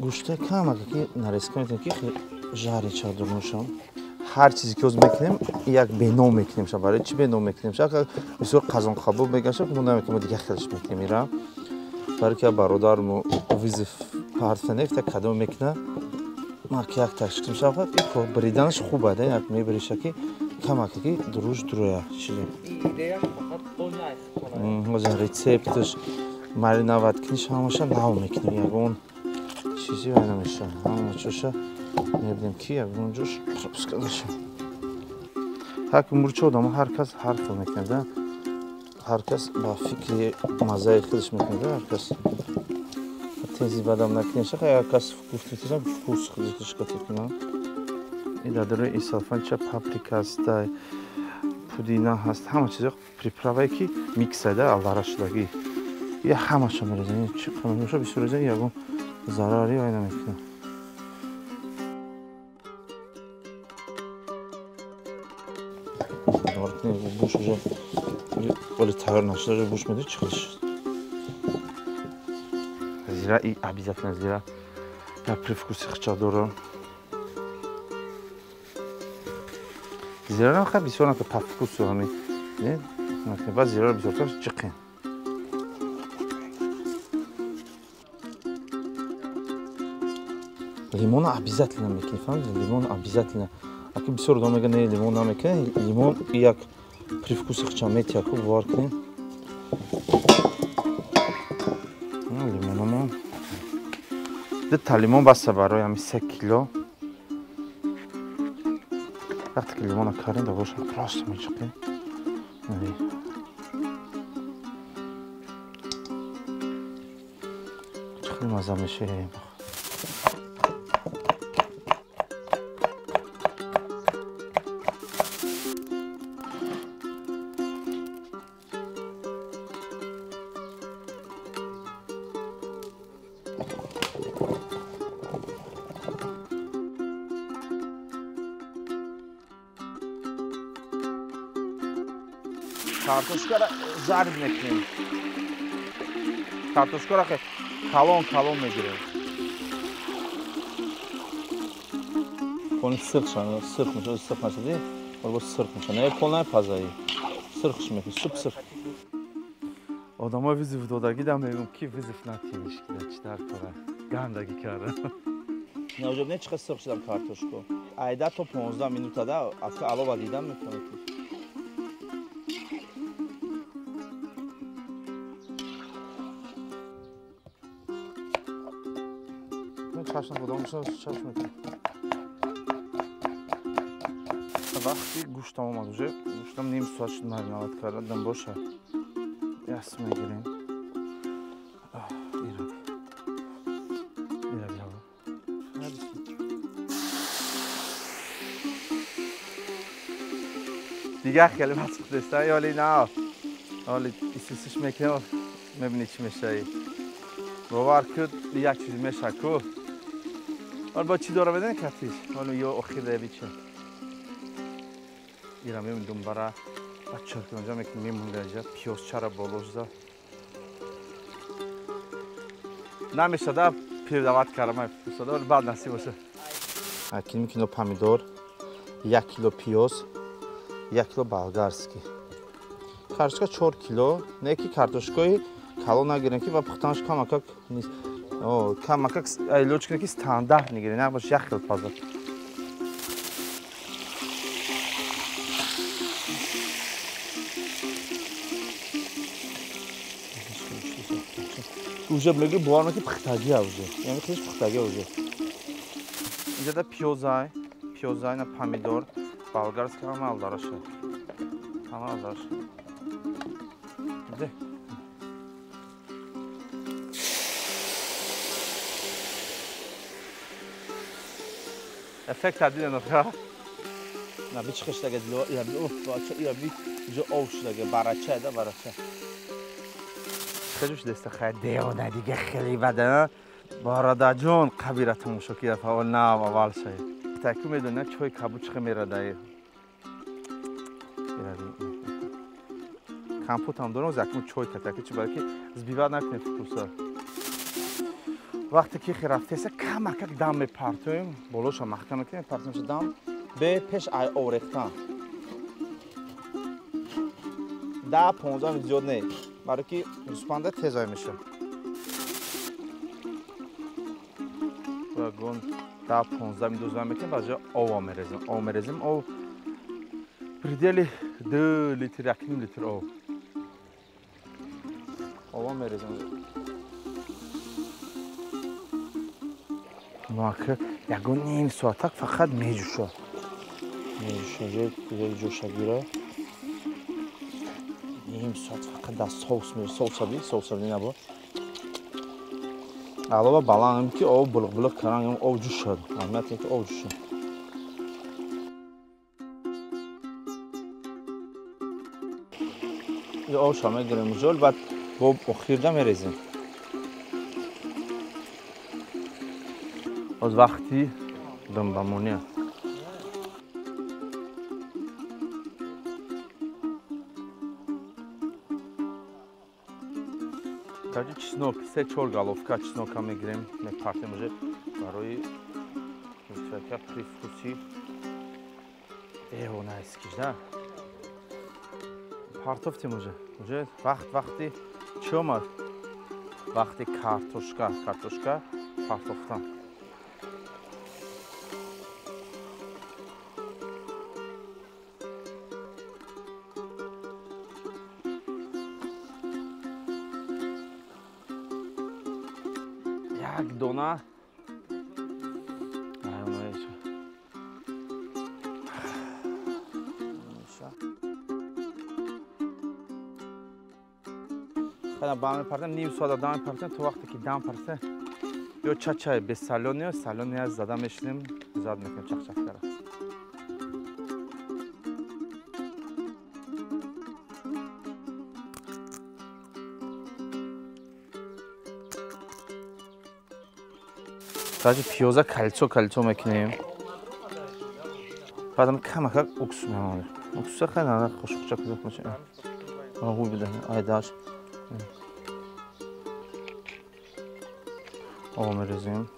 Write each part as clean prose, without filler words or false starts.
گوشت کم اگه که نرسکه میتونیم که جاری چادر نوشم هر چیزی که از میکنیم یک بینام میکنیم شب برای چی بینام میکنیم شب که بسیار قزان خباب میگن شب که ما دیگه خیلیش میکنیم میرم برای که برادرم ویزیف پارت نفت کدام میکنه ما که یک تشکیم شب که بریدنش خوبه ده یک میبریشه که کم اگه که دروش درویه چیزی مثلا ریسپتش маринават киниш ҳамаша нав мекунем ягон чизи вай намеша ҳама чоша мебинем ки ягон ҷош пропуска мешам ҳак мурча одама ҳар кас ҳар хел мекунад ҳар кас ба фикри маззаи худаш мекунад ҳар кас тези бадам накунеш як кас гуфтитам вкус худаш кунам и дадрои исалфанча паприка аст пудина ҳаст ҳама чизо приправае ки миксада алларашдаги я ҳамаша мерезам чӣ қиматша бисёр ягон зарари вай намекунам буш уже оли тайёр нашуда уже буш медони чӣ қилиш зира и обязательно зира я привкуси хичадора зира ха бисёр нака по вкусу ҳами баъд зира бисёртар чиқин лимон обязательно мекунем фаҳмидед лимон обязательно аки бисёр одам мегӯянд не лимон намекунем лимон як привкуси хича метия ку бовар кунем лимонамо дита лимон баста барои ҳами 3 кило вақте ки лимона карем да боша просто мечиқем чӣ маза мешавем картошкаро зард мекунем картошкаро калон мегирем кони сирх мешад сирх нашади бо сирх мешад не полнай пазаи сирхш мекунем суп сирх одама визиф додагӣ да мегӯям ки визиф натиеш кида читар кора гандагӣ кара наҷоб не чиқа сирх шудам картошко айда то 15 минута да ака алова дидам мекунам чашна будамша чаш мекунам вақти гӯштам омад уже гӯштам ним соат шуд маринават кардам боша яс мегирем дигар хеле масхудеста ёли на ҳоли исисиш мекунем мебини чӣ мешаи бовар куд як чиз меша ку ҳол бо чӣ дора медани катиш ҳол ё охиревича ира мемондум бара бачаки онҷа мекунем мемонда ҷа пиёзчара болозда намешада пирдават карама писода ҳол баъд насиб боша 1 кило помидор 1 кило пиёз 1 кило болгарский картошка 4 кило не ки картошкаи калон нагирем ки ва пухтанаш камакак нест камакак лёчкина ки стандарт мегирем не бош як хел паза уже меги боварма ки пухтагия уже яъне хелиш пухтагия уже инҷа да пиёзай на помидор болгарский ҳама алдараша эффект адиден оха на бичқиштага ира جو اوشلگه برچه ده برچه خیلیش دسته خیلی دیونه دیگه خیلی بده بارده جون قبیرتون شو که اول نه اول شد تاکو میدونه چوی کابوچ میراده کمپوت هم دارم زکمون چوی کتاکی چی برای که زبیبر نکنید فکوسا وقتی که رفته است کم دم میپرتیم بلوش محکم میکنیم پرتیم شد دم به پیش آوریختن 10-15 زیاد نه برای که گوسفنده تیزای میشه و گون 10-15 دوزای میکنیم بعد آوا میریزیم آوا میریزیم او پردیلی 2 لیتر 1 لیتر آوا میریزیم که یکون نیم ساعت فقط میجوشه یک جوشگیره نیم ساعت فقط در سوس میره سوس سبزی نبود علاوه بلند که آب بلق کردن آب جوش شد مهمت اینکه آب جوش شد یه آب شامل گریم جل بعد با خیرده میریزیم از وقتی دم بمونیه کاجی چسنوک 3-4 گالوفکا چسنوکا میگیریم میپرتیم уже برای چکه پریفکوسی اون اسکیش نه پرتوفتیم уже وقتی چی اومد وقتی کارتوشکا پرتوفتم یک دونه خیلی با میپرتم نیم ساعت دام میپرتم تو وقتی که دام پرسه یا چای به سالونی از زده میشنیم زاد میکنیم چخ کرد تاجی پیازا کلچو میکنیم بعدم کم اکسو میمونه اکسو خیلی نه خوشبچه کدوم میشه خوب بده آیداش آب میریزیم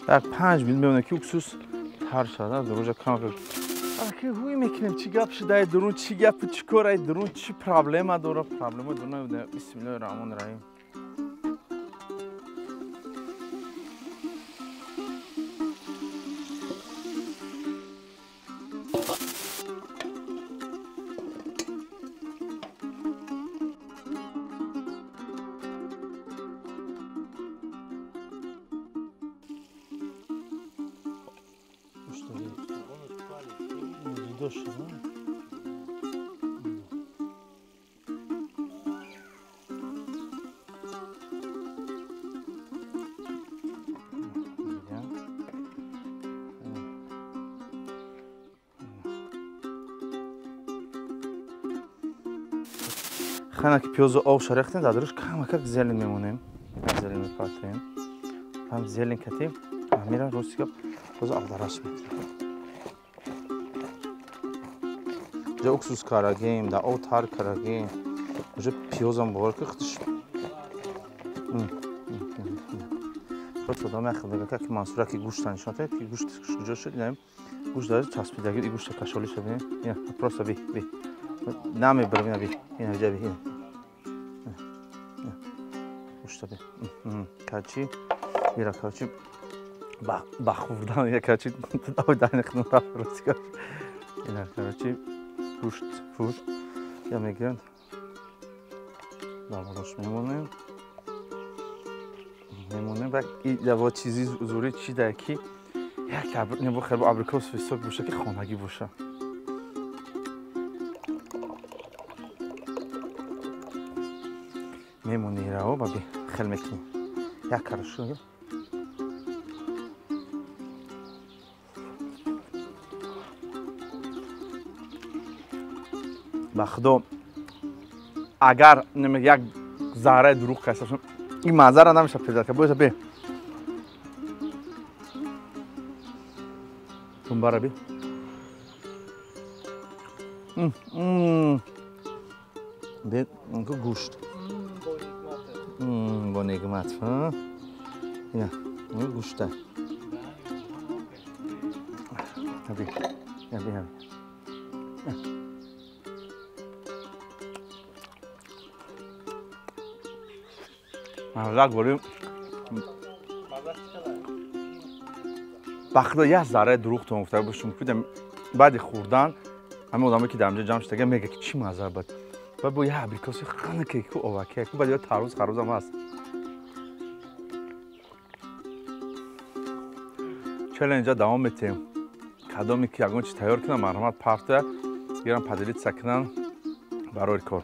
در 5 میل میمونه که اکسوس تر شده دروجه کم که هوی میکنیم چی گپ شده درون چی گپ چی کاره درون چی پرابلم داره پرابلم دونه بسم الله الرحمن الرحیم خانه که پیاز آب شریختیم دادرش کم زیلین میمونیم زیلین میپرتیم هم زیلین کتیم میرن روستی که باز آب درست میتونیم جا اکسوس کارگیم دا او تار کارگیم جا پیازم باور که خودش خود صدا میخواد بگه که منصوره که گوشت نشانه که گوشت کجا شد دیدیم گوشت داره چسبیدگی این گوشت کشالی شد اینا پروسا بی نمیبرم بی اینا جا بی گوشت بی کاچی میرا کاچی بخوردن یا کاچی داو داین خنم راست کار اینا کاچی گوشت فور یا میگن داوروش میمونیم و این دوا چیزی زوری چی در کی یک نبو خیلی با ابریکوس فستق باشه که خانگی باشه میمونی رو بابی خیلی میکنیم یک کارشو ба худо агар як зарраи дурӯғ касд ин маззаро намеша пезад боиса бе тумбара бе бе онку гӯшт бо негмат ина гӯшта маззак борим ба худо як зарраи дурӯғтон гуфта бошум баъди хӯрдан ҳамин одаме ки дар инҷо ҷамъ шуда мега ки чӣ мазза буд ва бо як абрикоси ханке ку оваке ку баъд тарвуз харӯзам ҳаст чела инҷа давом метем кадоме ки ягон чиз тайёр кунам марҳамат пафта гирам падилитса кунам барои кор